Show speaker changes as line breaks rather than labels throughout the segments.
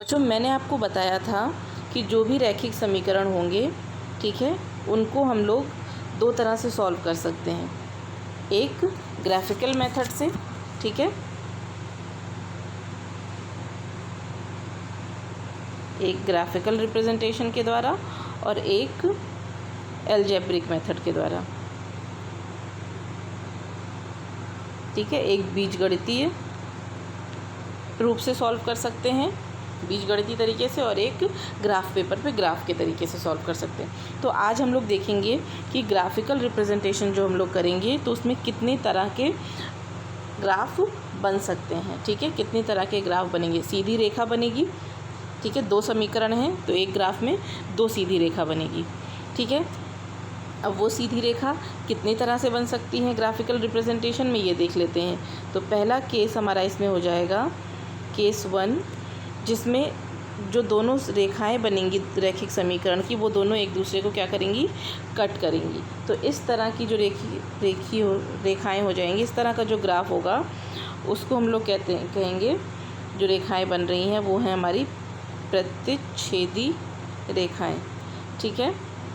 जो मैंने आपको बताया था कि जो भी रैखिक समीकरण होंगे, ठीक है, उनको हम लोग दो तरह से सॉल्व कर सकते हैं। एक ग्राफिकल मेथड से, ठीक है, एक ग्राफिकल रिप्रेजेंटेशन के द्वारा और एक एल्जेब्रिक मेथड के द्वारा, ठीक है। एक बीजगणितीय रूप से सॉल्व कर सकते हैं, बीजगणितीय तरीके से, और एक ग्राफ पेपर पे ग्राफ के तरीके से सॉल्व कर सकते हैं। तो आज हम लोग देखेंगे कि ग्राफिकल रिप्रेजेंटेशन जो हम लोग करेंगे तो उसमें कितने तरह के ग्राफ बन सकते हैं, ठीक है। कितनी तरह के ग्राफ बनेंगे। सीधी रेखा बनेगी, ठीक है, दो समीकरण हैं तो एक ग्राफ में दो सीधी रेखा बनेगी, ठीक है। अब वो सीधी रेखा कितनी तरह से बन सकती हैं ग्राफिकल रिप्रेजेंटेशन में, ये देख लेते हैं। तो पहला केस हमारा इसमें हो जाएगा केस 1, जिसमें जो दोनों रेखाएं बनेंगी रैखिक समीकरण की, वो दोनों एक दूसरे को क्या करेंगी, कट करेंगी। तो इस तरह की जो रेखाएं हो जाएंगी, इस तरह का जो ग्राफ होगा उसको हम लोग कहेंगे जो रेखाएं बन रही हैं वो हैं हमारी प्रतिच्छेदी रेखाएं, ठीक है।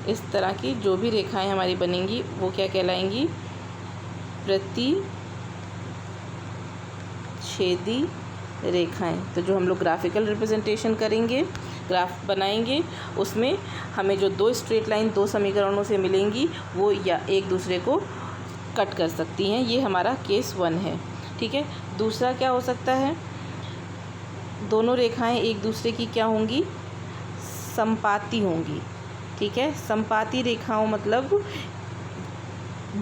इस तरह की जो भी रेखाएं हमारी बनेंगी वो क्या कहलाएंगी, प्रतिच्छेदी रेखाएं। तो जो हम लोग ग्राफिकल रिप्रेजेंटेशन करेंगे, ग्राफ बनाएंगे, उसमें हमें जो दो स्ट्रेट लाइन दो समीकरणों से मिलेंगी वो या एक दूसरे को कट कर सकती हैं। ये हमारा केस 1 है, ठीक है। दूसरा क्या हो सकता है, दोनों रेखाएं एक दूसरे की क्या होंगी, समपाती होंगी, ठीक है। समपाती रेखाओं मतलब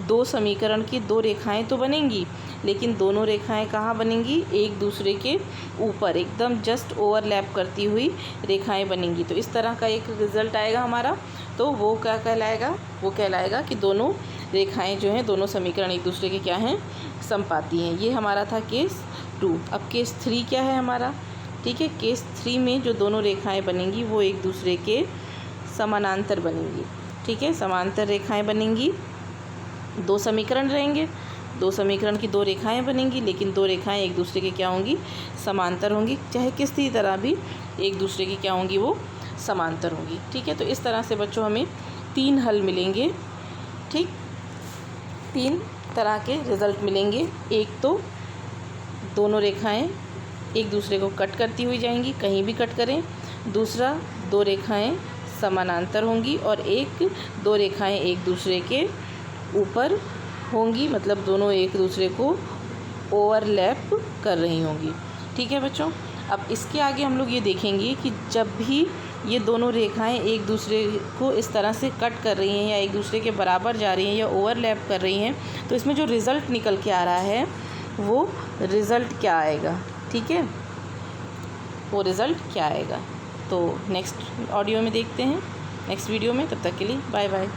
दो समीकरण की दो रेखाएं तो बनेंगी, लेकिन दोनों रेखाएं कहाँ बनेंगी, एक दूसरे के ऊपर एकदम जस्ट ओवरलैप करती हुई रेखाएं बनेंगी। तो इस तरह का एक रिज़ल्ट आएगा हमारा। तो वो क्या कहलाएगा, वो कहलाएगा कि दोनों रेखाएं जो हैं, दोनों समीकरण एक दूसरे के क्या हैं, समपाती हैं। ये हमारा था केस 2। अब केस 3 क्या है हमारा, ठीक है। केस 3 में जो दोनों रेखाएं बनेंगी वो एक दूसरे के समानांतर बनेंगी, ठीक है। समांतर रेखाएं बनेंगी, दो समीकरण रहेंगे, दो समीकरण की दो रेखाएं बनेंगी, लेकिन दो रेखाएं एक दूसरे के क्या होंगी, समांतर होंगी। चाहे किसी तरह भी एक दूसरे की क्या होंगी, वो समांतर होंगी, ठीक है। तो इस तरह से बच्चों हमें 3 हल मिलेंगे, ठीक, 3 तरह के रिज़ल्ट मिलेंगे। एक तो दोनों रेखाएं एक दूसरे को कट करती हुई जाएंगी, कहीं भी कट करें। दूसरा, दो रेखाएं समानांतर होंगी, और एक दो रेखाएं एक दूसरे के ऊपर होंगी, मतलब दोनों एक दूसरे को ओवरलैप कर रही होंगी, ठीक है बच्चों। अब इसके आगे हम लोग ये देखेंगे कि जब भी ये दोनों रेखाएं एक दूसरे को इस तरह से कट कर रही हैं या एक दूसरे के बराबर जा रही हैं या ओवरलैप कर रही हैं, तो इसमें जो रिज़ल्ट निकल के आ रहा है वो रिज़ल्ट क्या आएगा, ठीक है, वो रिज़ल्ट क्या आएगा। तो नेक्स्ट ऑडियो में देखते हैं, नेक्स्ट वीडियो में। तब तक के लिए बाय बाय।